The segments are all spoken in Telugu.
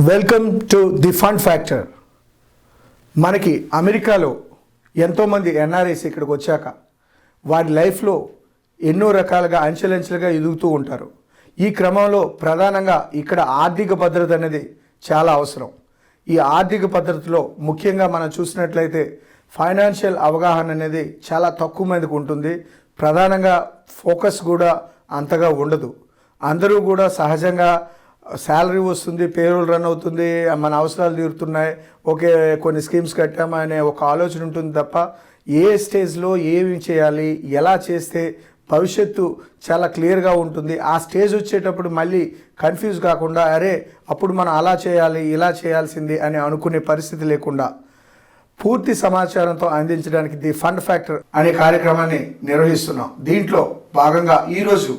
Welcome to the fund factor. మనకి అమెరికాలో ఎంతోమంది ఎన్ఆర్ఐస్ ఇక్కడికి వచ్చాక వారి లైఫ్లో ఎన్నో రకాలుగా అంచెలంచెలుగా ఎదుగుతూ ఉంటారు. ఈ క్రమంలో ప్రధానంగా ఇక్కడ ఆర్థిక భద్రత అనేది చాలా అవసరం. ఈ ఆర్థిక భద్రతలో ముఖ్యంగా మనం చూసినట్లయితే ఫైనాన్షియల్ అవగాహన అనేది చాలా తక్కువ మందికి ఉంటుంది. ప్రధానంగా ఫోకస్ కూడా అంతగా ఉండదు. అందరూ కూడా సహజంగా శాలరీ వస్తుంది, పేరోల్ రన్ అవుతుంది, మన అవసరాలు తీరుతున్నాయి, ఓకే కొన్ని స్కీమ్స్ కట్టామనే ఒక ఆలోచన ఉంటుంది తప్ప ఏ స్టేజ్లో ఏమి చేయాలి, ఎలా చేస్తే భవిష్యత్తు చాలా క్లియర్గా ఉంటుంది, ఆ స్టేజ్ వచ్చేటప్పుడు మళ్ళీ కన్ఫ్యూజ్ కాకుండా అరే అప్పుడు మనం అలా చేయాలి ఇలా చేయాల్సింది అని అనుకునే పరిస్థితి లేకుండా పూర్తి సమాచారంతో అందించడానికి ది ఫండ్ ఫ్యాక్టర్ అనే కార్యక్రమాన్ని నిర్వహిస్తున్నాం. దీంట్లో భాగంగా ఈరోజు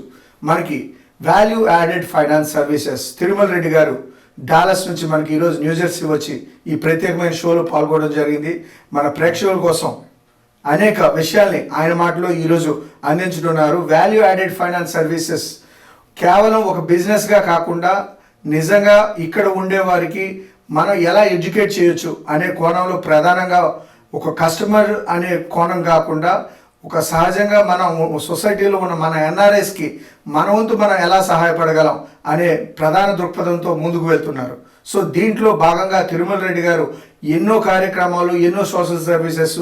మనకి value added finance services Tirumala Reddy గారు డాలస్ నుంచి మనకి ఈరోజు న్యూజెర్సీ వచ్చి ఈ ప్రత్యేకమైన షోలో పాల్గొనడం జరిగింది. మన ప్రేక్షకుల కోసం అనేక విషయాల్ని ఆయన మాటలో ఈరోజు అందించుతున్నారు. వాల్యూ యాడెడ్ ఫైనాన్స్ సర్వీసెస్ కేవలం ఒక బిజినెస్గా కాకుండా నిజంగా ఇక్కడ ఉండేవారికి మనం ఎలా ఎడ్యుకేట్ చేయొచ్చు అనే కోణంలో ప్రధానంగా ఒక కస్టమర్ అనే కోణం కాకుండా ఒక సహజంగా మనం సొసైటీలో ఉన్న మన ఎన్ఆర్ఐస్కి మన వంతు మనం ఎలా సహాయపడగలం అనే ప్రధాన దృక్పథంతో ముందుకు వెళ్తున్నారు. సో దీంట్లో భాగంగా తిరుమల రెడ్డి గారు ఎన్నో కార్యక్రమాలు, ఎన్నో సోషల్ సర్వీసెస్,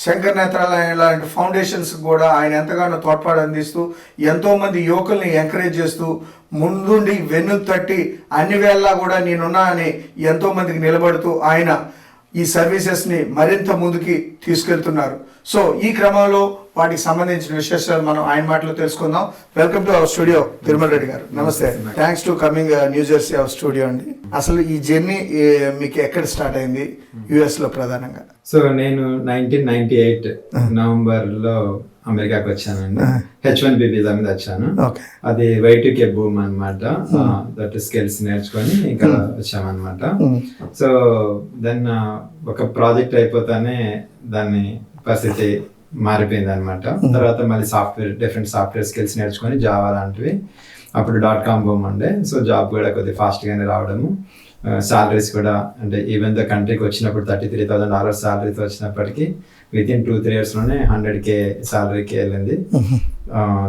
శంకర్ నేత్రాలయం లాంటి ఫౌండేషన్స్ కూడా ఆయన ఎంతగానో తోడ్పాటు అందిస్తూ ఎంతోమంది యువకుల్ని ఎంకరేజ్ చేస్తూ ముందుండి వెన్ను తట్టి అన్ని వేళలా కూడా నేనున్నా అని ఎంతోమందికి నిలబడుతూ ఆయన ఈ సర్వీసెస్ని మరింత ముందుకి తీసుకెళ్తున్నారు. సో ఈ క్రమంలో వాటికి సంబంధించిన విశేషాలు మనం ఆయన మాటలో తెలుసుకుందాం. Welcome to our studio Tirumala Reddy గారు. నమస్తే. Thanks to coming New Jersey our studio అండి. అసలు ఈ జర్నీ మీకు ఎక్కడ స్టార్ట్ అయింది యుఎస్ లో ప్రధానంగా? సో నేను 1998 నవంబర్లో అమెరికాకి వచ్చానండి. H1B వీసా మీద వచ్చాను. అది Y2K బూమ్ అనమాట. దట్ స్కిల్స్ నేర్చుకొని ఇంకా వచ్చామన్నమాట. సో దెన్ ఒక ప్రాజెక్ట్ అయిపోతానే దాన్ని పరిస్థితి మారిపోయింది అనమాట. తర్వాత మళ్ళీ డిఫరెంట్ సాఫ్ట్వేర్ స్కిల్స్ నేర్చుకొని జావా లాంటివి. అప్పుడు .com బూమ్ ఉండే. సో జాబ్ కూడా కొద్దిగా ఫాస్ట్గానే రావడము. సాలరీస్ కూడా అంటే ఈవెన్ ద కంట్రీకి వచ్చినప్పుడు $33,000 సాలరీతో వచ్చినప్పటికీ వితిన్ 2-3 yearsలోనే 100K సాలరీకి వెళ్ళింది.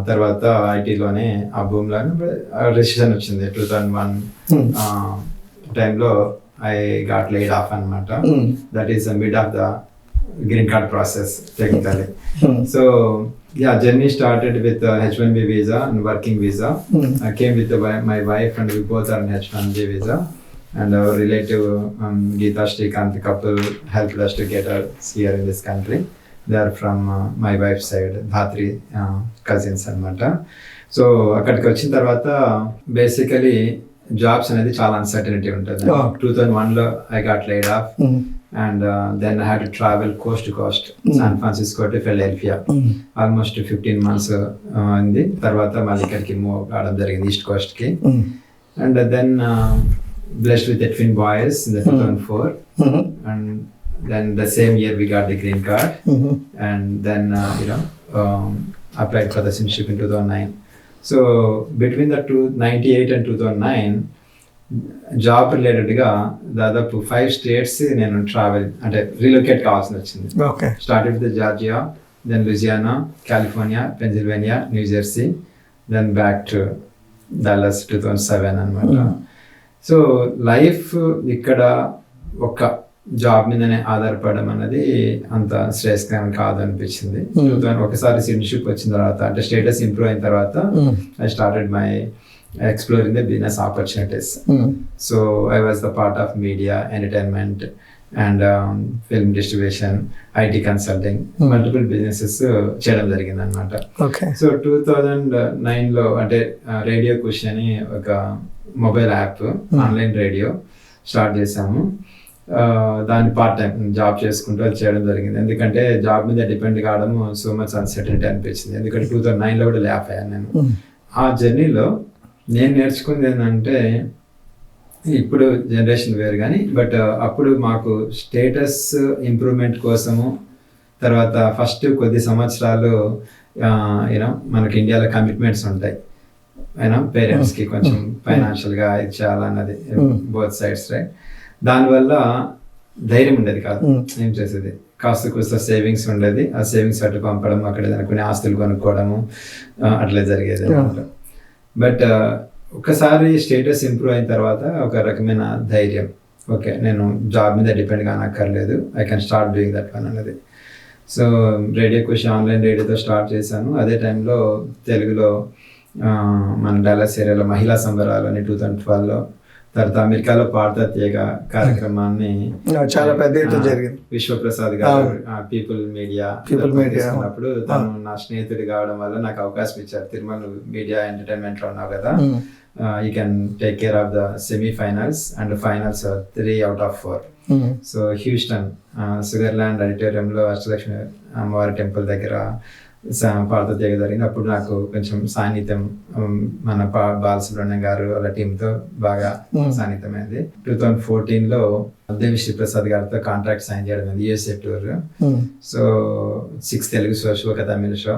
తర్వాత ఐటీలోనే ఆ భూమిలోనే రెసిషన్ వచ్చింది 2001 టైంలో. ఐ గాట్ లేడ్ ఆఫ్ అనమాట. That is mid of the green card process technically. So yeah, journey started with H1B visa and working visa. I came with my wife and we both are on H1B visa. And our relative Geeta Srikanth couple helped us to get us here in this country. They are from my wife's side, Dhatri cousins అనమాట. సో అక్కడికి వచ్చిన తర్వాత బేసికలీ జాబ్స్ అనేది చాలా అన్సర్టనిటీ ఉంటుంది. 2001లో I got laid off and then I had to travel coast to coast, San Francisco to Philadelphia. Almost 15 months అయింది. తర్వాత మళ్ళీ ఇక్కడికి మూవ్ కావడం జరిగింది ఈస్ట్ కోస్ట్కి. And then blessed with the twin boys in the 2004 and then the same year we got the green card and then applied for the citizenship in 2009. So between the 98 and 2009 job రిలేటెడ్గా దాదాపు 5 states నేను ట్రావెల్ అంటే రీలొకేట్ కావాల్సి వచ్చింది. Started with Georgia, then Louisiana, California, Pennsylvania, New Jersey, then back to Dallas 2007 అనమాట. సో లైఫ్ ఇక్కడ ఒక జాబ్ మీదనే ఆధారపడడం అనేది అంత శ్రేయస్కరం కాదు అనిపించింది. ఒకసారి సిటిజన్షిప్ వచ్చిన తర్వాత అంటే స్టేటస్ ఇంప్రూవ్ అయిన తర్వాత I started my exploring the business opportunities. So I was the part of media, entertainment and film distribution, IT consulting, multiple businesses చేయడం జరిగింది అనమాట. సో 2009లో అంటే రేడియో కుష్ అని ఒక mobile app, online radio start చేసాము. దాన్ని పార్ట్ టైం జాబ్ చేసుకుంటూ అది చేయడం జరిగింది. ఎందుకంటే జాబ్ మీద డిపెండ్ కావడం సో మచ్ అన్సర్టనిటీ అనిపించింది. ఎందుకంటే 2009లో కూడా ల్యాప్ అయ్యాను నేను. ఆ జర్నీలో నేను నేర్చుకుంది ఏంటంటే ఇప్పుడు జనరేషన్ వేరు కానీ బట్ అప్పుడు మాకు స్టేటస్ ఇంప్రూవ్మెంట్ కోసము తర్వాత ఫస్ట్ కొద్ది సంవత్సరాలు మనకి ఇండియాలో కమిట్మెంట్స్ ఉంటాయి. పేరెంట్స్ కి కొంచెం ఫైనాన్షియల్ గా ఇచ్చేయాలన్నది బోత్ సైడ్స్ రైట్. దానివల్ల ధైర్యం ఉండేది కాదు ఏం చేసేది, కాస్త కూస్త సేవింగ్స్ ఉండేది, ఆ సేవింగ్స్ అటు పంపడం, అక్కడ కొన్ని ఆస్తులు కొనుక్కోవడము అట్లా జరిగేది అనమాట. బట్ ఒకసారి స్టేటస్ ఇంప్రూవ్ అయిన తర్వాత ఒక రకమైన ధైర్యం, ఓకే నేను జాబ్ మీద డిపెండ్ కానక్కర్లేదు, I can start doing that one అన్నది. సో రేడియో ఖుషి ఆన్లైన్ రేడియోతో స్టార్ట్ చేశాను. అదే టైంలో తెలుగులో మన డాలస్ ఏరియాలో మహిళా సంబరాలు అని 2012లో, తర్వాత అమెరికాలో పాడతా తీయగ కార్యక్రమాన్ని చాలా పెద్ద ఎత్తున జరిగింది. విశ్వప్రసాద్ గారు పీపుల్ మీడియా తీసుకున్నప్పుడు తను నా స్నేహితుడు కావడం వల్ల నాకు అవకాశం ఇచ్చారు. తిరుమల మీడియా ఎంటర్టైన్మెంట్ లో ఉన్నావు కదా, you can take care of the semifinals and finals 3 out of 4. So Houston Sugar Land ఆడిటోరియంలో అష్టలక్ష్మి అమ్మవారి టెంపుల్ దగ్గర పాడతా తీయగ జరిగింది. అప్పుడు నాకు కొంచెం సాన్నిధ్యం మన బాలసుబ్రహ్మణ్యం గారు వాళ్ళ టీంతో బాగా సాన్నిధ్యమైంది. 2014లో దేవిశ్రీ ప్రసాద్ గారితో కాంట్రాక్ట్ సైన్ చేయడం అయింది, USA tour. So 6 Telugu shows, ఒక తమిళ షో.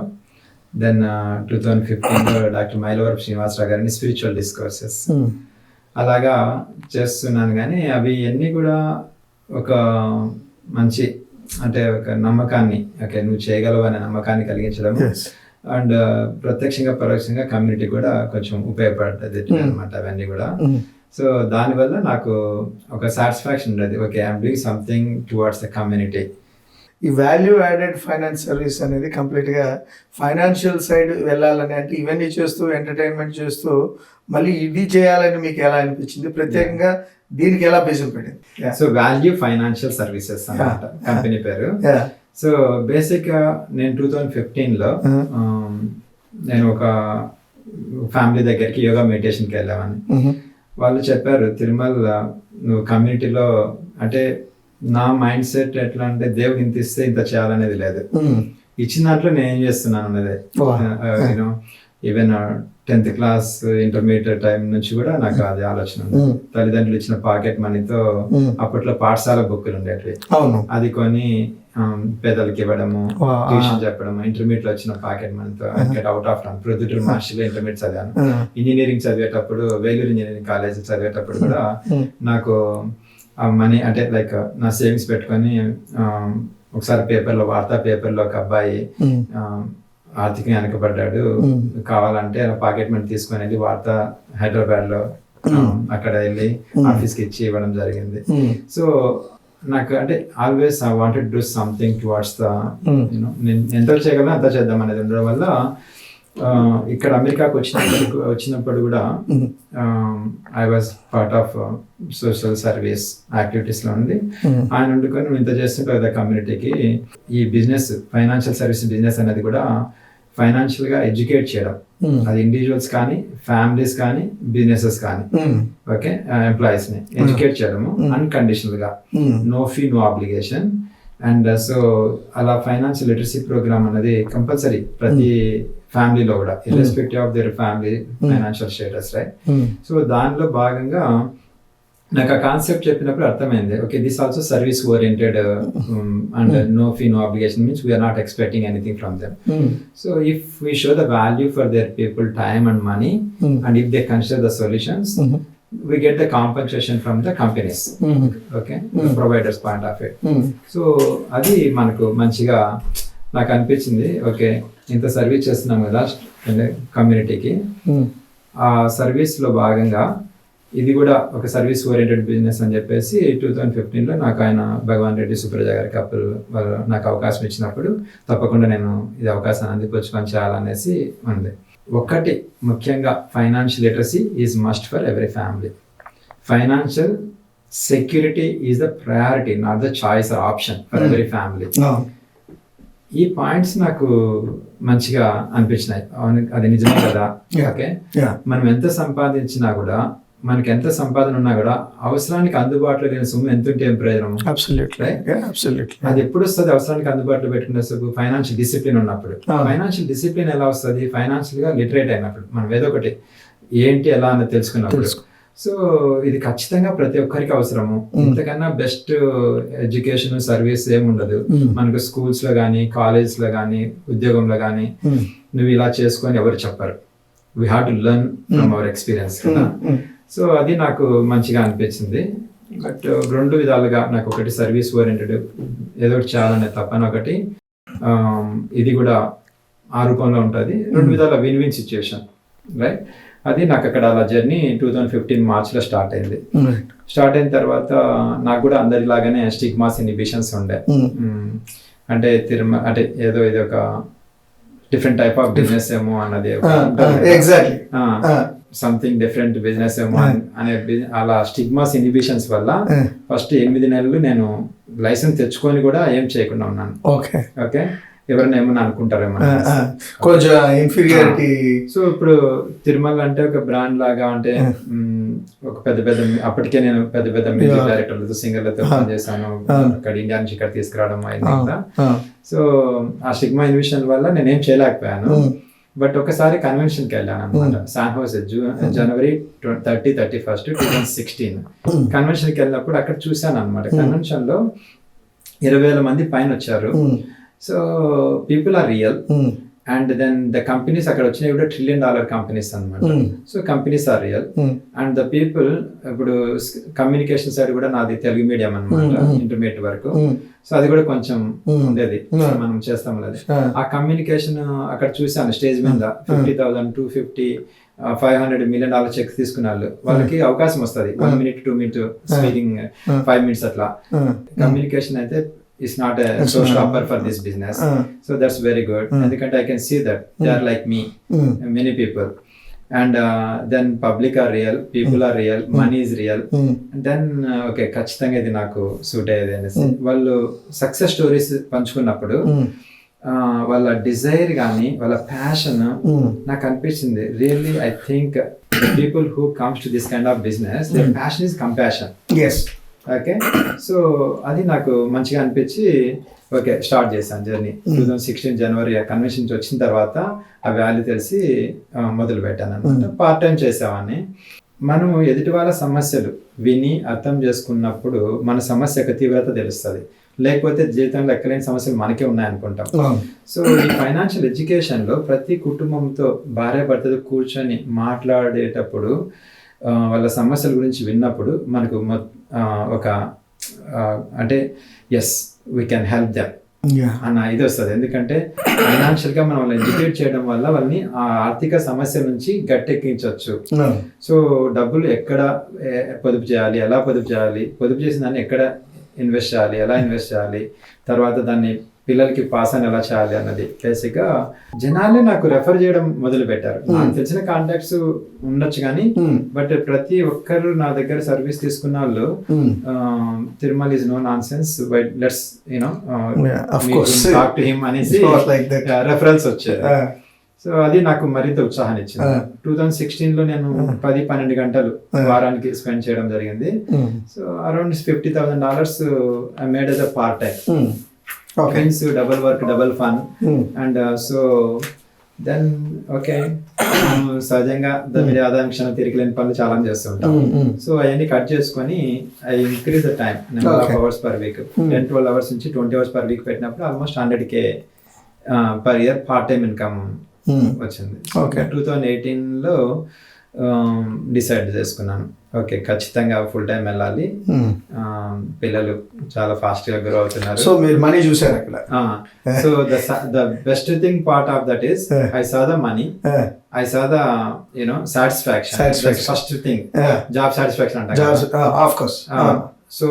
దెన్ 2015లో డాక్టర్ మైలవరపు శ్రీనివాసరావు గారిని స్పిరిచువల్ డిస్కోర్సెస్ అలాగా చేస్తున్నాను. కానీ అవి అన్నీ కూడా ఒక మంచి అంటే ఒక నమ్మకాన్ని, ఓకే నువ్వు చేయగలవు అనే నమ్మకాన్ని కలిగించడం అండ్ ప్రత్యక్షంగా పరోక్షంగా కమ్యూనిటీ కూడా కొంచెం ఉపయోగపడుతుంది అనమాట అవన్నీ కూడా. సో దానివల్ల నాకు ఒక సాటిస్ఫాక్షన్ ఉండేది, okay I'm doing something towards the community. ఈ వాల్యూ యాడెడ్ ఫైనాన్స్ సర్వీస్ అనేది కంప్లీట్గా ఫైనాన్షియల్ సైడ్ వెళ్ళాలని, అంటే ఇవన్నీ చేస్తూ ఎంటర్టైన్మెంట్ చేస్తూ మళ్ళీ ఇది చేయాలని మీకు ఎలా అనిపించింది? ప్రత్యేకంగా దీనికి ఎలా బేసిక్ పడింది? సో వాల్యూ ఫైనాన్షియల్ సర్వీసెస్ అన్నమాట కంపెనీ పేరు. సో బేసిక్ గా నేను 2015లో నేను ఒక ఫ్యామిలీ దగ్గరికి యోగా మెడిటేషన్కి వెళ్ళామని వాళ్ళు చెప్పారు, తిరుమల నువ్వు కమ్యూనిటీలో అంటే నా మైండ్ సెట్ ఎట్లా అంటే దేవుడు ఇంత ఇస్తే ఇంత చేయాలనేది లేదు, ఇచ్చిన దాంట్లో నేను ఏం చేస్తున్నాను అనేది. You know even 10th class intermediate time నుంచి కూడా నాకు అది ఆలోచన ఉంది. తల్లిదండ్రులు ఇచ్చిన పాకెట్ మనీతో అప్పట్లో పాఠశాల బుక్కులు ఉండేటివి, అది కొని పేదలకు ఇవ్వడము, ట్యూషన్ చెప్పడము. ఇంటర్మీడియట్ లో వచ్చిన పాకెట్ మనీతో get out of town Proddatur మహర్షిలో ఇంటర్మీడియట్ చదివాను. ఇంజనీరింగ్ చదివేటప్పుడు వేలూరు ఇంజనీరింగ్ కాలేజ్ చదివేటప్పుడు కూడా నాకు ఆ మనీ అంటే లైక్ నా సేవింగ్స్ పెట్టుకొని ఒకసారి పేపర్లో వార్తా పేపర్లో ఒక అబ్బాయి ఆర్థికంగా వెనకబడ్డాడు, కావాలంటే పాకెట్ మనీ తీసుకొని వెళ్ళి వార్త హైదరాబాద్ లో అక్కడ వెళ్ళి ఆఫీస్కి ఇచ్చి ఇవ్వడం జరిగింది. సో నాకు అంటే always I wanted do something towards the you know నేను ఎంత చేయగలను అంత చేద్దాం అనేది ఉండడం వల్ల ఇక్కడ అమెరికాకు వచ్చినప్పుడు కూడా I was part of social service activities లో ఉంది. ఆయన వండుకొని నువ్వు ఇంత చేస్తుంటే కదా కమ్యూనిటీకి ఈ బిజినెస్ ఫైనాన్షియల్ సర్వీస్ బిజినెస్ అనేది కూడా ఫైనాన్షియల్ గా ఎడ్యుకేట్ చేయడం, అది ఇండివిజువల్స్ కానీ ఫ్యామిలీస్ కానీ బిజినెసెస్ కానీ ఓకే ఎంప్లాయీస్ ని ఎడ్యుకేట్ చేయడము అన్కండిషనల్ గా, no fee no obligation. And so అలా ఫైనాన్షియల్ లిటరసీ ప్రోగ్రామ్ అనేది కంపల్సరీ ప్రతి ఫ్యామిలీలో కూడా irrespective of their family financial status right. So దానిలో భాగంగా నాకు ఆ కాన్సెప్ట్ చెప్పినప్పుడు అర్థమైంది, okay this also service oriented and no fee no obligation means we're not expecting anything from them. So if we show the value for their people time and money and if they consider the solutions we get the compensation from the companies, okay, the providers point of it. So అది మనకు మంచిగా నాకు అనిపించింది, ఓకే ఇంత సర్వీస్ చేస్తున్నాం కదా కమ్యూనిటీకి, ఆ సర్వీస్ లో భాగంగా ఇది కూడా ఒక సర్వీస్ ఓరియంటెడ్ బిజినెస్ అని చెప్పేసి 2015లో నాకు ఆయన భగవాన్ రెడ్డి సుప్రజ గారి కపుల్ వాళ్ళు నాకు అవకాశం ఇచ్చినప్పుడు తప్పకుండా నేను ఇది అవకాశాన్ని అందిపుచ్చుకొని చేయాలనేసి ఉంది. ఒకటి ముఖ్యంగా financial literacy is must for every family. Financial security is the priority, not the choice or option for every family. ఈ పాయింట్స్ నాకు మంచిగా అనిపించినాయి. అది నిజమే కదా, ఓకే మనం ఎంత సంపాదించినా కూడా మనకి ఎంత సంపాదన ఉన్నా కూడా అవసరానికి అందుబాటులో లేని సొమ్ము ఎంత ఉంటే ఏం ప్రయోజనం? అది ఎప్పుడు వస్తుంది? అవసరానికి అందుబాటులో పెట్టుకునే సొమ్ము ఫైనాన్షియల్ డిసిప్లిన్ ఉన్నప్పుడు. ఫైనాన్షియల్ డిసిప్లిన్ ఎలా వస్తుంది? ఫైనాన్షియల్ గా లిటరేట్ అయినప్పుడు, మనం ఏదో ఒకటి ఏంటి ఎలా అన్నది తెలుసుకున్నప్పుడు. సో ఇది ఖచ్చితంగా ప్రతి ఒక్కరికి అవసరము. ఇంతకన్నా బెస్ట్ ఎడ్యుకేషన్ సర్వీస్ ఏముండదు మనకు. స్కూల్స్ లో కానీ కాలేజ్ లో కానీ ఉద్యోగంలో కానీ నువ్వు ఇలా చేసుకొని ఎవరు చెప్పరు. We have to learn from our experience కదా. సో అది నాకు మంచిగా అనిపించింది. బట్ రెండు విధాలుగా నాకు ఒకటి సర్వీస్ ఓరియంటెడ్ ఏదో ఒకటి చేయాలనే తప్పన ఒకటి, ఇది కూడా ఆ రూపంలో ఉంటుంది. రెండు విధాల విన్ విన్ సిచ్యుయేషన్, రైట్. అది నాకు అక్కడ అలా జర్నీ 2015 మార్చ్లో స్టార్ట్ అయింది. స్టార్ట్ అయిన తర్వాత నాకు కూడా అందరిలాగానే స్టిగ్మాస్ ఇన్హిబిషన్స్ ఉండే. అంటే అంటే ఏదో ఇది ఒక డిఫరెంట్ టైప్ ఆఫ్ బిజినెస్ ఏమో అన్నది, ఎగ్జాక్ట్లీ సంథింగ్ డిఫరెంట్ బిజినెస్ ఏమో అనే అలా స్టిగ్మాస్ ఇన్హిబిషన్స్ వల్ల ఫస్ట్ 8 నెలలు నేను లైసెన్స్ తెచ్చుకొని కూడా ఏం చేయకుండా ఉన్నాను. ఓకే, ఎవరైనా ఏమన్నా అనుకుంటారేమో కొంచెం ఇన్ఫీరియారిటీ. సో ఇప్పుడు తిరుమల అంటే ఒక బ్రాండ్ లాగా, అంటే ఒక పెద్ద పెద్ద అప్పటికే నేను పెద్ద పెద్ద మ్యూజిక్ డైరెక్టర్లతో సింగర్లతో పనిచేశాను. అక్కడ ఇండియా నుంచి ఇక్కడ తీసుకురావడం అయింది కదా. సో ఆ స్టిగ్మా ఇన్హిబిషన్ వల్ల నేనేం చేయలేకపోయాను. బట్ ఒకసారి కన్వెన్షన్కి వెళ్ళాను అనమాట, శాన్ హోసే, జనవరి 31 2016 కన్వెన్షన్కి వెళ్ళినప్పుడు అక్కడ చూశాను అనమాట. కన్వెన్షన్ లో 20,000 మంది పైన వచ్చారు. So people are real, and then the companies అక్కడ వచ్చినాయి కూడా $1 trillion కంపెనీస్ అనమాట. So companies are real, and the people, ఇప్పుడు కమ్యూనికేషన్ సైడ్ కూడా నాది తెలుగు మీడియం అనమాట, ఇంటర్మీడియట్ వరకు. సో అది కూడా కొంచెం ఉండేది, మనం చేస్తాం అది. ఆ కమ్యూనికేషన్ అక్కడ చూసాను స్టేజ్ మీద 50,000, 250, $500 million చెక్స్ తీసుకున్న వాళ్ళకి అవకాశం వస్తుంది 1 minute 2 minute స్పీకింగ్, 5 minutes అట్లా. కమ్యూనికేషన్ అయితే is not a showstopper for this business. So that's very good. ఎందుకంటే I can see that they are like me, many people. And then public are real, people are real, money is real. And then okay, ఖచ్చితంగా ఇది నాకు సూట్ అయ్యేది అనేసి వాళ్ళు సక్సెస్ స్టోరీస్ పంచుకున్నప్పుడు వాళ్ళ డిజైర్ కానీ వాళ్ళ ప్యాషన్ నాకు అనిపించింది. Really I think people who comes to this kind of business, their passion is compassion. Okay, so అది నాకు మంచిగా అనిపించి ఓకే స్టార్ట్ చేశాను జర్నీ. 2016 జనవరి కన్వెన్షన్ వచ్చిన తర్వాత ఆ వాల్యూ తెలిసి మొదలు పెట్టాను అనమాట. పార్ట్ టైం చేసేవాడిని. మనం ఎదుటి వాళ్ళ సమస్యలు విని అర్థం చేసుకున్నప్పుడు మన సమస్య యొక్క తీవ్రత తెలుస్తుంది. లేకపోతే జీవితంలో ఎక్కలేని సమస్యలు మనకే ఉన్నాయనుకుంటాం. సో ఈ ఫైనాన్షియల్ ఎడ్యుకేషన్లో ప్రతి కుటుంబంతో భార్యాభర్తలు కూర్చొని మాట్లాడేటప్పుడు వాళ్ళ సమస్యల గురించి విన్నప్పుడు మనకు ఒక అంటే yes we can help them అన్న ఇది వస్తుంది. ఎందుకంటే ఫైనాన్షియల్గా మనం వాళ్ళని ఎడ్యుకేట్ చేయడం వల్ల వాళ్ళని ఆ ఆర్థిక సమస్య నుంచి గట్టెక్కించవచ్చు. సో డబ్బులు ఎక్కడ పొదుపు చేయాలి, ఎలా పొదుపు చేయాలి, పొదుపు చేసిన దాన్ని ఎక్కడ ఇన్వెస్ట్ చేయాలి, ఎలా ఇన్వెస్ట్ చేయాలి, తర్వాత దాన్ని పిల్లలకి పాస్ అని ఎలా చేయాలి అన్నది బేసిక్గా జనాలే నాకు రెఫర్ చేయడం మొదలు పెట్టారు. నాకు తెలిసిన కాంటాక్ట్స్ ఉండొచ్చు కానీ బట్ ప్రతి ఒక్కరు నా దగ్గర సర్వీస్ తీసుకున్న వాళ్ళు Tirumala is no nonsense, but let's you know talk to him అనేసి రెఫరెన్స్ వచ్చేది. సో అది నాకు మరింత ఉత్సాహాన్ని ఇచ్చింది. 2016లో నేను 10-12 గంటలు వారానికి స్పెండ్ చేయడం జరిగింది. So around $50,000 I made as a part time. Means double work, double fun. And so then okay, సహజంగా మీరు ఆదాయం క్షణం తిరిగిలేని పనులు చాలా చేస్తుంటాం. సో అవన్నీ కట్ చేసుకొని I increase the time, number of hours per week. 10-12 hours నుంచి 20 hours పర్ వీక్ పెట్టినప్పుడు almost 100K per year part time income వచ్చింది. 2018లో డిసైడ్ చేసుకున్నాను ఓకే ఖచ్చితంగా ఫుల్ టైం వెళ్ళాలి. పిల్లలు చాలా ఫాస్ట్ గా గ్రో అవుతున్నారు. సో మీరు మనీ చూసారు అక్కడ. So the best thing part of that is I saw the money, I saw the satisfaction. First thing job satisfaction అంటారు. So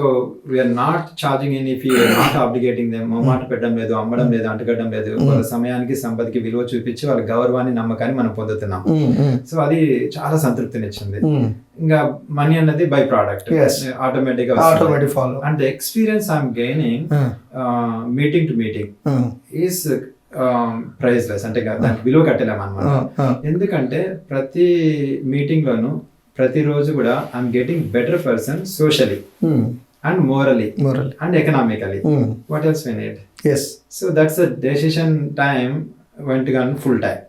we are not charging any fee, not obligating them. మాట పెట్టడం లేదు, అమ్మడం లేదు, అంటగడ్డం లేదు. వాళ్ళ సమయానికి సంపదకి విలువ చూపించి వాళ్ళ గౌరవాన్ని నమ్మకాన్ని మనం పొందుతున్నాం. సో అది చాలా సంతృప్తినిచ్చింది. ఇంకా మనీ అన్నది బై ప్రోడక్ట్ ఆటోమేటిక్ గా. And the experience I'm gaining meeting to meeting is priceless. అంటే దానికి విలువ కట్టలేము అన్నమాట. ఎందుకంటే ప్రతి మీటింగ్ లోను ప్రతిరోజు కూడా I'm getting better person socially and morally and economically. What else we need? So that's a decision time went gun full time.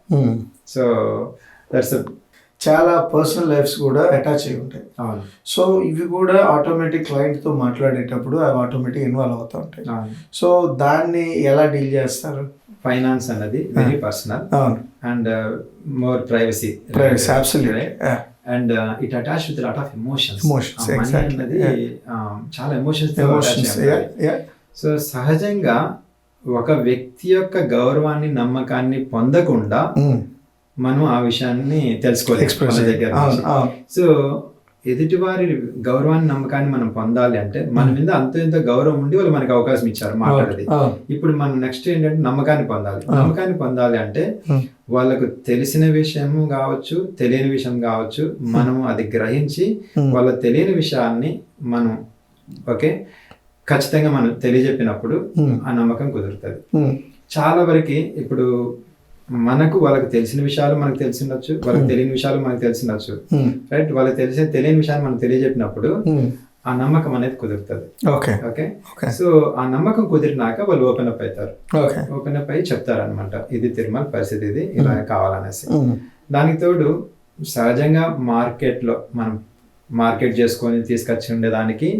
So that's చాలా పర్సనల్ లైఫ్స్ కూడా అటాచ్ అయి ఉంటాయి. సో ఇవి కూడా ఆటోమేటిక్ క్లయింట్తో మాట్లాడేటప్పుడు అవి ఆటోమేటిక్ ఇన్వాల్వ్ అవుతూ ఉంటాయి. సో దాన్ని ఎలా డీల్ చేస్తారు? ఫైనాన్స్ అన్నది వెరీ పర్సనల్ అవును. And more privacy absolutely. Yeah. And it attach with lot of emotions Exactly. అన్నది చాలా Emotions. Yeah. Yeah. సో సహజంగా ఒక వ్యక్తి యొక్క గౌరవాన్ని నమ్మకాన్ని పొందకుండా మనం ఆ విషయాన్ని తెలుసుకోవాలి Express వాళ్ళ దగ్గర అవును, నుంచి. అవును. సో ఎదుటివారి గౌరవాన్ని నమ్మకాన్ని మనం పొందాలి అంటే మన మీద అంత ఇంత గౌరవం ఉండి వాళ్ళు మనకి అవకాశం ఇచ్చారు మాట్లాడేది. అవును. ఇప్పుడు మనం నెక్స్ట్ ఏంటంటే నమ్మకాన్ని పొందాలి. నమ్మకాన్ని పొందాలి అంటే వాళ్ళకు తెలిసిన విషయం కావచ్చు, తెలియని విషయం కావచ్చు, మనం అది గ్రహించి వాళ్ళ తెలియని విషయాన్ని మనం ఓకే ఖచ్చితంగా మనం తెలియజెప్పినప్పుడు ఆ నమ్మకం కుదురుతుంది. చాలా వరకు ఇప్పుడు మనకు వాళ్ళకి తెలిసిన విషయాలు మనకు తెలిసిండొచ్చు, వాళ్ళకి తెలియని విషయాలు మనకు తెలిసిండొచ్చు, రైట్? వాళ్ళకి తెలియని విషయాలు మనం తెలియజెప్పినప్పుడు ఆ నమ్మకం అనేది కుదురుతుంది. ఓకే, సో ఆ నమ్మకం కుదిరినాక వాళ్ళు ఓపెన్ అప్ అవుతారు. ఓపెన్ అప్ అయ్యి చెప్తారు అనమాట, ఇది తిరుమల పరిస్థితి, ఇది ఇలా కావాలనేసి. దానికి తోడు సహజంగా మార్కెట్లో మనం మార్కెట్ చేసుకొని తీసుకొచ్చి ఉండేదానికి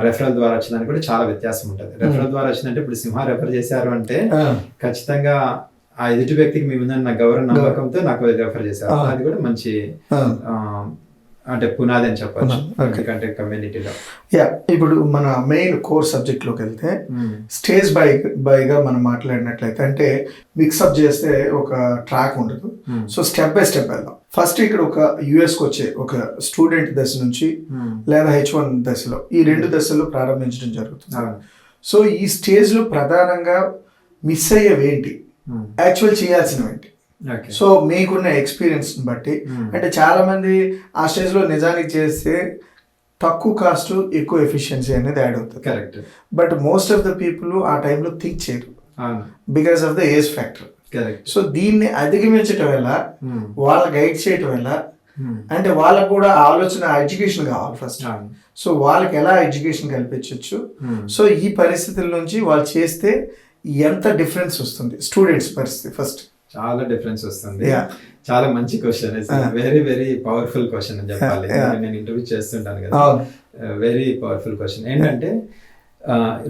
రెఫరల్ ద్వారా వచ్చేదానికి కూడా చాలా వ్యత్యాసం ఉంటుంది. రెఫరల్ ద్వారా వచ్చిందంటే ఇప్పుడు సింహ రెఫర్ చేశారు అంటే ఖచ్చితంగా ఆ ఎదుటి వ్యక్తికి మీ మీద నా గౌరవ నమ్మకంతో నాకు రెఫర్ చేశారు, అది కూడా మంచి అంటే పునాది అని చెప్పచ్చు. ఎందుకంటే కమ్యూనిటీలో ఇప్పుడు మన మెయిన్ కోర్ సబ్జెక్ట్ లోకి వెళ్తే స్టేజ్ బైగా మనం మాట్లాడినట్లయితే అంటే మిక్సప్ చేస్తే ఒక ట్రాక్ ఉండదు. సో స్టెప్ బై స్టెప్ వెళ్దాం. ఫస్ట్ ఇక్కడ ఒక యుఎస్కి వచ్చే ఒక స్టూడెంట్ దశ నుంచి లేదా H1 దశలో ఈ రెండు దశల్లో ప్రారంభించడం జరుగుతుంది. సో ఈ స్టేజ్ లో ప్రధానంగా మిస్ అయ్యేవేంటి, యాక్చువల్ చేయాల్సినవేంటి? సో మీకున్న ఎక్స్పీరియన్స్ బట్టి అంటే చాలా మంది ఆ స్టేజ్ లో నిజానికి చేస్తే తక్కువ కాస్ట్ ఎక్కువ ఎఫిషియన్సీ అనేది యాడ్ అవుతుంది. Correct. But most of the people ఆ టైంలో థింక్ చేయరు because of the age factor. So దీన్ని అధిగమించటం వల్ల వాళ్ళ గైడ్ చేయటం వల్ల అంటే వాళ్ళకు కూడా ఆలోచన ఎడ్యుకేషన్ కావాలి ఫస్ట్. సో వాళ్ళకి ఎలా ఎడ్యుకేషన్ కల్పించవచ్చు, సో ఈ పరిస్థితుల నుంచి వాళ్ళు చేస్తే ఎంత డిఫరెన్స్ వస్తుంది స్టూడెంట్స్ పరిస్థితి? ఫస్ట్ చాలా డిఫరెన్స్ వస్తుంది. చాలా మంచి question, very very powerful question అని చెప్పాలి. నేను ఇంటర్వ్యూ చేస్తుంటాను కదా, వెరీ పవర్ఫుల్ క్వశ్చన్. ఏంటంటే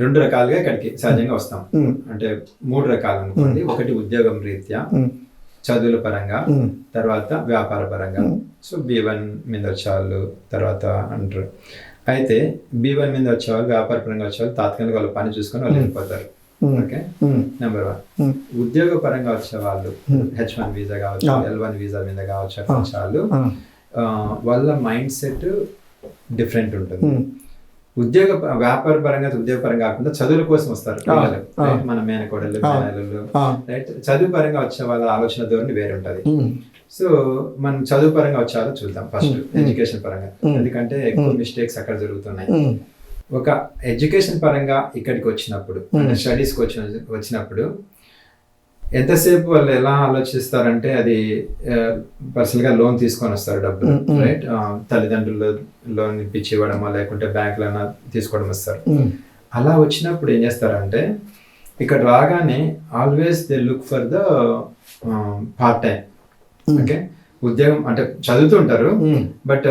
రెండు రకాలుగా ఇక్కడికి సహజంగా వస్తాం. అంటే మూడు రకాలు అనుకోండి. ఒకటి ఉద్యోగం రీత్యా, చదువుల పరంగా, తర్వాత వ్యాపార పరంగా. సో B1 మీద వచ్చేవాళ్ళు తర్వాత అంటారు. అయితే B1 మీద వచ్చేవాళ్ళు, వ్యాపార పరంగా వచ్చేవాళ్ళు తాత్కాలిక వాళ్ళ పని చూసుకొని వాళ్ళు వెళ్ళిపోతారు. Okay, number 1. ఉద్యోగ పరంగా వచ్చే వాళ్ళు H1 వీసా కావచ్చు, L1 వీసా మీద కావచ్చు, వాళ్ళు వాళ్ళ మైండ్ సెట్ డిఫరెంట్ ఉంటుంది. వ్యాపార పరంగా ఉద్యోగ పరంగా కాకుండా చదువుల కోసం వస్తారు పిల్లలు, మన మేనకోడళ్ళు మేనల్లుళ్ళు, రైట్? చదువు పరంగా వచ్చే వాళ్ళ ఆలోచన ధోరణి వేరే ఉంటది. సో మనం చదువు పరంగా వచ్చే వాళ్ళు చూద్దాం ఫస్ట్, ఎడ్యుకేషన్ పరంగా, ఎందుకంటే ఎక్కువ మిస్టేక్స్ అక్కడ జరుగుతున్నాయి. ఒక ఎడ్యుకేషన్ పరంగా ఇక్కడికి వచ్చినప్పుడు, అంటే స్టడీస్కి వచ్చినప్పుడు ఎంతసేపు వాళ్ళు ఎలా ఆలోచిస్తారంటే అది పర్సనల్గా లోన్ తీసుకొని వస్తారు, డబ్బులు, రైట్? తల్లిదండ్రులు లోన్ ఇప్పించి ఇవ్వడమో లేకుంటే బ్యాంకులైనా తీసుకోవడం వస్తారు. అలా వచ్చినప్పుడు ఏం చేస్తారంటే ఇక్కడ రాగానే always they look for the part time. Okay, ఉద్యోగం అంటే చదువుతుంటారు, బట్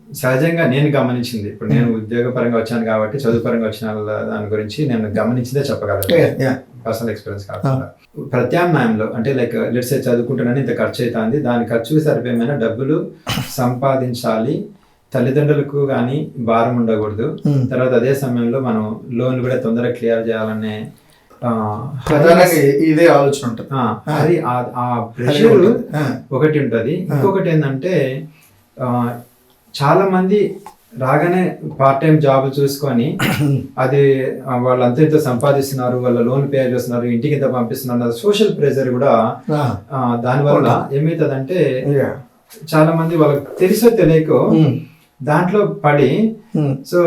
సహజంగా నేను గమనించింది, ఇప్పుడు నేను ఉద్యోగ పరంగా వచ్చాను కాబట్టి చదువు పరంగా వచ్చిన దాని గురించి నేను గమనించిందే చెప్పగలను, పర్సనల్ ఎక్స్పీరియన్స్ కాకుండా. ప్రత్యామ్నాయంలో అంటే లైక్ లెట్స్ సే చదువుకుంటున్నాను, ఇంత ఖర్చు అవుతుంది, దాని ఖర్చుకు సరిపోయిన డబ్బులు సంపాదించాలి, తల్లిదండ్రులకు కానీ భారం ఉండకూడదు, తర్వాత అదే సమయంలో మనం లోన్ కూడా తొందరగా క్లియర్ చేయాలనే ఇదే ఆలోచన ఉంటుంది. అది ఆ ప్రెషర్ ఒకటి ఉంటుంది. ఇంకొకటి ఏంటంటే చాలా మంది రాగానే పార్ట్ టైం జాబ్ చూసుకొని అది వాళ్ళంతా ఇంత సంపాదిస్తున్నారు, వాళ్ళ లోన్ పే చేస్తున్నారు, ఇంటికి ఇంత పంపిస్తున్నారు, సోషల్ ప్రెషర్ కూడా దానివల్ల ఏమవుతుందంటే చాలా మంది వాళ్ళకి తెలుసో తెలియకో దాంట్లో పడి, సో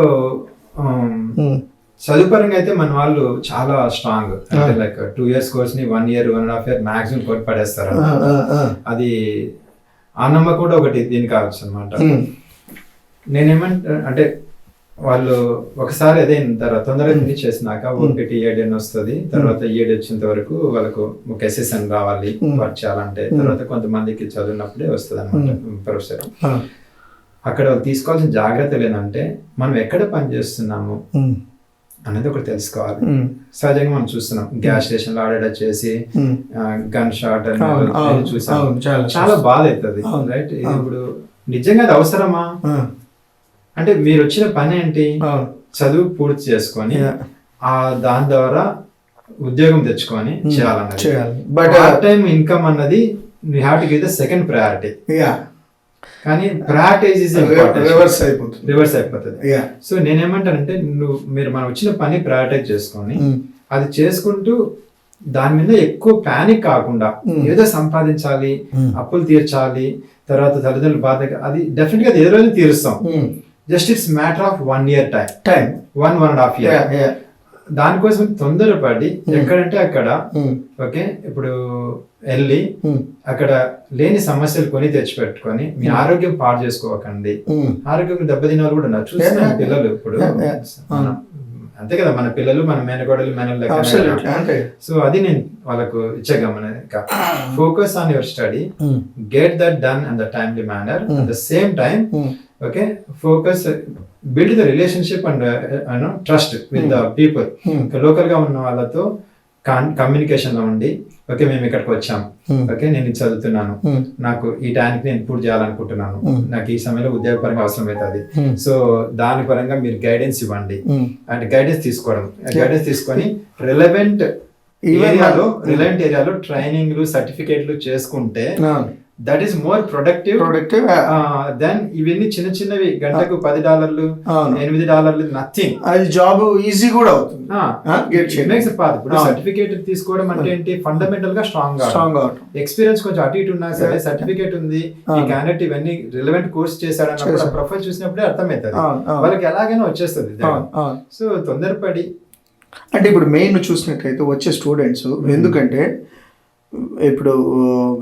చదువుపరంగా అయితే మన వాళ్ళు చాలా స్ట్రాంగ్, అంటే లైక్ 2 years కోర్స్ ని 1 year 1.5 year మాక్సిమం కొట్టి పడేస్తారు. అది ఆ నమ్మకం కూడా ఒకటి దీనికి కావచ్చు అనమాట. నేనేమంటా అంటే వాళ్ళు ఒకసారి అదే తర్వాత తొందరగా ఫినిష్ చేసినాక ఒకటి EAD వస్తుంది, తర్వాత EAD వచ్చేంత వరకు వాళ్ళకు ఒక SSN రావాలి వర్క్ చేయాలంటే, తర్వాత కొంతమందికి చదివినప్పుడే వస్తుంది అనమాట ప్రొఫెసర్. అక్కడ తీసుకోవాల్సిన జాగ్రత్తలు ఏంటంటే మనం ఎక్కడ పని చేస్తున్నాము, అనేది ఒకటి తెలుసుకోవాలి. సహజంగా మనం చూస్తున్నాం గ్యాస్ స్టేషన్ లో ఆడేట్ చేసి గన్ షాట్ అని చూసాం, చాలా బాధ అవుతుంది రైట్. ఇప్పుడు నిజంగా అది అవసరమా? అంటే మీరు వచ్చిన పని ఏంటి? చదువు పూర్తి చేసుకొని దాని ద్వారా ఉద్యోగం తెచ్చుకొని చేయాలన్నది. బట్ పార్ట్ టైం ఇన్కమ్ అన్నది you have to give the second priority. కానీ ప్రయారిటైజ్ రివర్స్ అయిపోతుంది. సో నేనేమంటానంటే మీరు మనం వచ్చిన పని ప్రయారిటైజ్ చేసుకొని అది చేసుకుంటూ దాని మీద ఎక్కువ ప్యానిక్ కాకుండా ఏదో సంపాదించాలి, అప్పులు తీర్చాలి, తర్వాత తల్లిదండ్రులు బాధ, అది డెఫినెట్ గా ఏదో రోజు తీరుస్తాం. Just it's matter of 1 year time 1.5 years. దానికోసం తొందరపడి ఎక్కడంటే అక్కడ ఓకే ఇప్పుడు వెళ్ళి అక్కడ లేని సమస్యలు కొని తెచ్చిపెట్టుకొని మీ ఆరోగ్యం పాడు చేసుకోకండి. ఆరోగ్యం దెబ్బతిన్న వాళ్ళు కూడా ఉన్నారు, చూస్తున్నాం పిల్లలు ఇప్పుడు. అంతే కదా, మన పిల్లలు మన మేనగోడలు మేనలు లెక్క. సో అది నేను వాళ్ళకు ఇచ్చే గమనిక. Focus on your study, get that done in the timely manner. At the same time okay focus build the relationship and trust with the people. Local గా ఉన్న వాళ్ళతో కమ్యూనికేషన్ లో ఉండి ఓకే మేము ఇక్కడికి వచ్చాం, ఓకే నేను ఇది చదువుతున్నాను, నాకు ఈ టైంకి నేను పూర్తి చేయాలనుకుంటున్నాను, నాకు ఈ సమయంలో ఉద్యోగపరంగా అవసరం అవుతుంది. సో దాని పరంగా మీరు గైడెన్స్ ఇవ్వండి. అంటే గైడెన్స్ తీసుకొని రిలవెంట్ ఏరియాలో ట్రైనింగ్లు సర్టిఫికేట్లు చేసుకుంటే that is more productive then ఇవన్నీ చిన్నవి గంటకు $10 $8 నథింగ్. అది జాబ్ ఈజీ కూడా అవుతుంది. ఇప్పుడు సర్టిఫికేట్ తీసుకోవడం అంటే ఏంటి? ఫండమెంటల్ గా స్ట్రాంగ్ ఎక్స్పీరియన్స్ కొంచెం అటు ఇటు ఉన్నా సరే సర్టిఫికేట్ ఉంది, ఈ క్యాండిడేట్ ఇవన్నీ రిలవెంట్ కోర్స్ చేశాడన్నప్పుడు ప్రొఫైల్ చూసినప్పుడే అర్థమవుతుంది వాళ్ళకి, ఎలాగైనా వచ్చేస్తుంది. సో తొందరపడి అంటే ఇప్పుడు మెయిన్ చూసినట్లయితే వచ్చే స్టూడెంట్స్, ఎందుకంటే ఇప్పుడు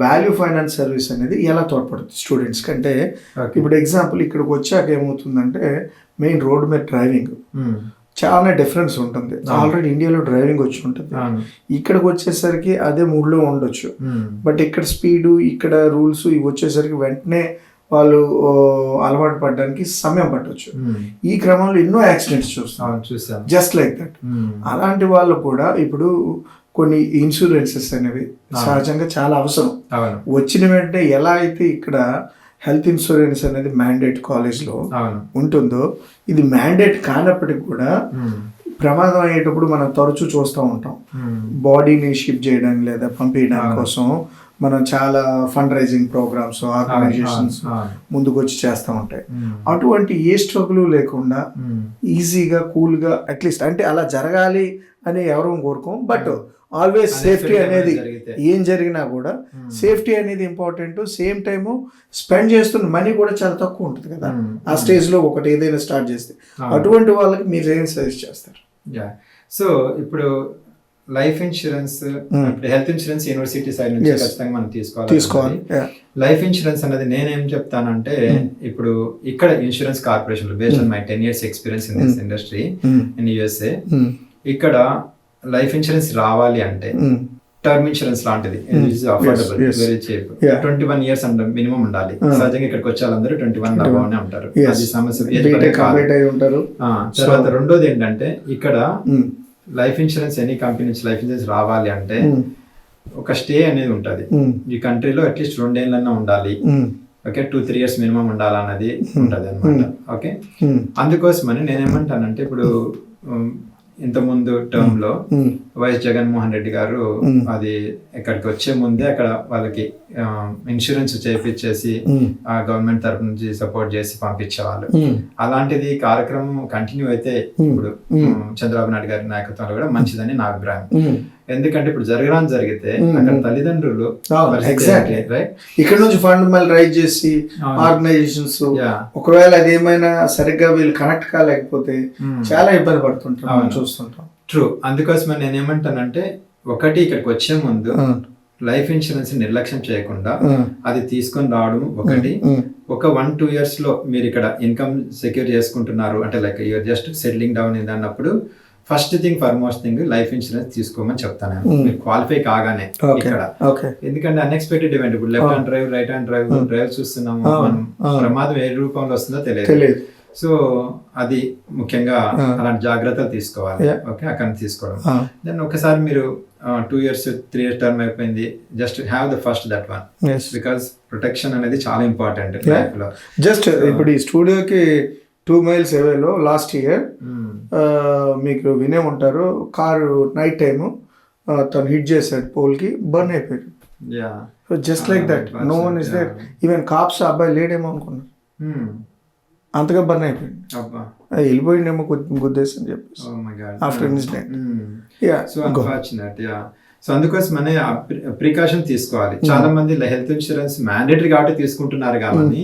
వాల్యూ ఫైనాన్స్ సర్వీస్ అనేది ఎలా తోడ్పడుతుంది స్టూడెంట్స్ కంటే, ఇప్పుడు ఎగ్జాంపుల్ ఇక్కడికి వచ్చాక ఏమవుతుందంటే మెయిన్ రోడ్ మీద డ్రైవింగ్ చాలా డిఫరెన్స్ ఉంటుంది. ఆల్రెడీ ఇండియాలో డ్రైవింగ్ వచ్చి ఉంటుంది, ఇక్కడికి వచ్చేసరికి అదే మూడ్లో ఉండొచ్చు. బట్ ఇక్కడ స్పీడు, ఇక్కడ రూల్స్ ఇవి వచ్చేసరికి వెంటనే వాళ్ళు అలవాటు పడడానికి సమయం పట్టవచ్చు. ఈ క్రమంలో ఎన్నో యాక్సిడెంట్స్ చూస్తాం జస్ట్ లైక్ దట్. అలాంటి వాళ్ళు కూడా ఇప్పుడు కొన్ని ఇన్సూరెన్సెస్ అనేవి సహజంగా చాలా అవసరం. వచ్చిన వెంటనే ఎలా అయితే ఇక్కడ హెల్త్ ఇన్సూరెన్స్ అనేది మ్యాండేట్ కాలేజ్లో ఉంటుందో, ఇది మ్యాండేట్ కానప్పటికి కూడా ప్రమాదం అయ్యేటప్పుడు మనం తరచూ చూస్తూ ఉంటాం. బాడీని షిఫ్ట్ చేయడానికి లేదా పంపించడానికి కోసం మనం చాలా ఫండ్ రైజింగ్ ప్రోగ్రామ్స్, ఆర్గనైజేషన్స్ ముందుకు వచ్చి చేస్తూ ఉంటాయి. అటువంటి ఏ స్ట్రగుల్ లేకుండా ఈజీగా కూల్గా అట్లీస్ట్, అంటే అలా జరగాలి అని ఎవరూ కోరుకోం, బట్ ఆల్వేస్ సేఫ్టీ అనేది ఏం జరిగినా కూడా సేఫ్టీ అనేది ఇంపార్టెంట్. సేమ్ టైము స్పెండ్ చేస్తున్న మనీ కూడా చాలా తక్కువ ఉంటుంది కదా ఆ స్టేజ్లో ఒకటి ఏదైనా స్టార్ట్ చేస్తే. అటువంటి వాళ్ళకి మీరు ఏం సజెస్ట్ చేస్తారు? సో ఇప్పుడు life insurance, health insurance university side నుంచి ఖచ్చితంగా మనం తీసుకోవాలి. లైఫ్ ఇన్సూరెన్స్ అనేది నేనేం చెప్తానంటే, ఇప్పుడు ఇక్కడ insurance corporation based on my 10 years experience in this industry in USA, ఇక్కడ లైఫ్ ఇన్సూరెన్స్ రావాలి అంటే టర్మ్ ఇన్సూరెన్స్ లాంటిది అఫోర్డబుల్, వెరీ చీప్, 21 years అంటే మినిమం ఉండాలి. సహజంగా ఇక్కడికి వచ్చే వాళ్ళందరూ 21 లాగానే ఉంటారు, అది సమస్య. తర్వాత రెండోది ఏంటంటే, ఇక్కడ లైఫ్ ఇన్సూరెన్స్ ఎనీ కంపెనీ నుంచి లైఫ్ ఇన్సూరెన్స్ రావాలి అంటే ఒక స్టే అనేది ఉంటుంది. ఈ కంట్రీలో అట్లీస్ట్ 2 ఏళ్ళన్నా ఉండాలి, ఓకే 2-3 years మినిమం ఉండాలన్నది ఉంటుంది అనమాట. ఓకే, అందుకోసమని నేనేమంటానంటే, ఇప్పుడు ఇంతకుముందు టర్మ్ లో వైఎస్ జగన్మోహన్ రెడ్డి గారు అది ఇక్కడికి వచ్చే ముందే అక్కడ వాళ్ళకి ఇన్సూరెన్స్ చేపించేసి ఆ గవర్నమెంట్ తరఫు నుంచి సపోర్ట్ చేసి పంపించేవాళ్ళు. అలాంటిది కార్యక్రమం కంటిన్యూ అయితే ఇప్పుడు చంద్రబాబు నాయుడు గారి నాయకత్వంలో కూడా మంచిదని నా అభిప్రాయం. ఎందుకంటే ఇప్పుడు జరిగితే అక్కడ తల్లిదండ్రులు ఇక్కడ నుంచి ఫండ్ మళ్ళీ రైజ్ చేసి ఆర్గనైజేషన్స్, ఒకవేళ అది ఏమైనా సరిగ్గా వీళ్ళు కనెక్ట్ కాలేకపోతే చాలా ఇబ్బంది పడుతుంటాం, చూస్తుంటాం. ట్రూ. అందుకోసమే నేనేమంటానంటే, ఒకటి ఇక్కడికి వచ్చే ముందు లైఫ్ ఇన్సూరెన్స్ నిర్లక్ష్యం చేయకుండా అది తీసుకొని రావడం ఒకటి. ఒక 1-2 years లో మీరు ఇక్కడ ఇన్కమ్ సెక్యూర్ చేసుకుంటున్నారు అంటే, like you're just settling down ఇది అన్నప్పుడు first thing foremost thing life insurance తీసుకోమని చెప్తాను మీరు క్వాలిఫై కాగానే ఇక్కడ. ఎందుకంటే అన్ఎక్స్పెక్టెడ్ ఈవెంట్, ఇప్పుడు left hand drive, right hand drive చూస్తున్నాము, మనం ప్రమాదం ఏ రూపంలో వస్తుందో తెలియదు. సో అది ముఖ్యంగా అలాంటి జాగ్రత్తలు తీసుకోవాలి. Yeah. ఓకే, అక్కడ నుంచి తీసుకోవడం. దెన్ ఒకసారి మీరు 2 years 3 years టర్మ్ అయిపోయింది, just have the first that one, because protection అనేది చాలా ఇంపార్టెంట్ లైఫ్ లో. జస్ట్ ఇప్పుడు ఈ స్టూడియోకి 2 miles అవేలో లాస్ట్ ఇయర్ మీకు వినే ఉంటారు, కారు నైట్ టైము తను హిట్ చేశాడు పోల్కి, బర్న్ అయిపోయాడు. So just like that, no one is there, even cops అబ్బాయి లేడేమో అనుకున్నారు, అంతగా బర్న్ అయిపోయింది. వెళ్ళిపోయిండేమో గుద్దేసి అని చెప్పేసి after incident. So unfortunate. So అందుకోసమనే ప్రికాషన్ తీసుకోవాలి. చాలా మంది హెల్త్ ఇన్సూరెన్స్ మ్యాండేటరీ కాబట్టి తీసుకుంటున్నారు కాబట్టి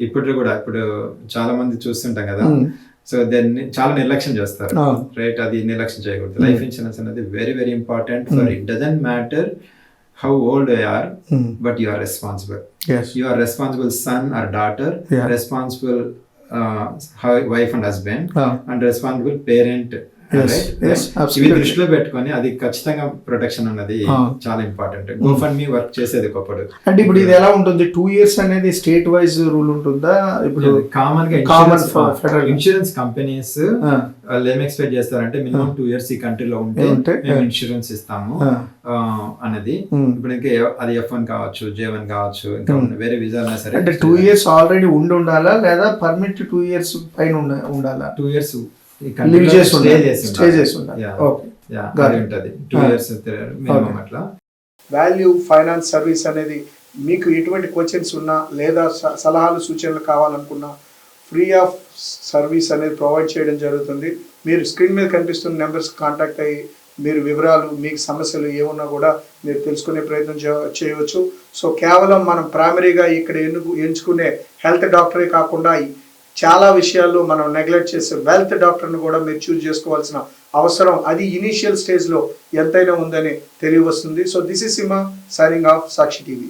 ఇప్పుడు చాలా మంది చూస్తుంటాం కదా, సో దాన్ని చాలా నిర్లక్ష్యం చేస్తారు. రైట్, అది నిర్లక్ష్యం చేయకూడదు. లైఫ్ ఇన్సూరెన్స్ అనేది very very important for it doesn't matter how old you are, but you are responsible. Yes, you are responsible son or daughter, responsible wife and husband, and responsible parent. ఇవి దృష్టిలో పెట్టుకొని అది ఖచ్చితంగా ప్రొటెక్షన్ అన్నది చాలా ఇంపార్టెంట్. గోఫండ్మీ వర్క్ చేసేది ఒకప్పుడు. అంటే ఇప్పుడు ఇది ఎలా ఉంటుంది, 2 years అనేది స్టేట్ వైజ్ రూల్ ఉంటుందా? ఇప్పుడు కామన్ గా ఇన్సూరెన్స్ కంపెనీస్ వాళ్ళు ఏం ఎక్స్పెక్ట్ చేస్తారంటే మినిమం 2 years ఈ కంట్రీలో ఉంటే మేము ఇన్సూరెన్స్ ఇస్తాము అనేది. ఇప్పుడు ఇంకా అది F1 కావచ్చు, J1 కావచ్చు, ఇంకా వేరే వీసా అయినా సరే. అంటే 2 years ఆల్రెడీ ఉండాలా లేదా పర్మిట్ 2 years పైన ఉండాలా? 2 years వాల్యూ ఫైనాన్స్ సర్వీస్ అనేది మీకు ఎటువంటి క్వశ్చన్స్ ఉన్నా లేదా సలహాలు సూచనలు కావాలనుకున్నా ఫ్రీ ఆఫ్ సర్వీస్ అనేది ప్రొవైడ్ చేయడం జరుగుతుంది. మీరు స్క్రీన్ మీద కనిపిస్తున్న నెంబర్స్ కాంటాక్ట్ అయ్యి మీరు వివరాలు, మీకు సమస్యలు ఏమున్నా కూడా మీరు తెలుసుకునే ప్రయత్నం చేయవచ్చు. సో కేవలం మనం ప్రైమరీగా ఇక్కడ ఎంచుకునే హెల్త్ డాక్టరే కాకుండా చాలా విషయాల్లో మనం నెగ్లెక్ట్ చేసే వెల్త్ డాక్టర్ని కూడా మీరు చూస్ చేసుకోవాల్సిన అవసరం అది ఇనీషియల్ స్టేజ్లో ఎంతైనా ఉందని తెలియవస్తుంది. So this is SIIMA signing of Sakshi TV.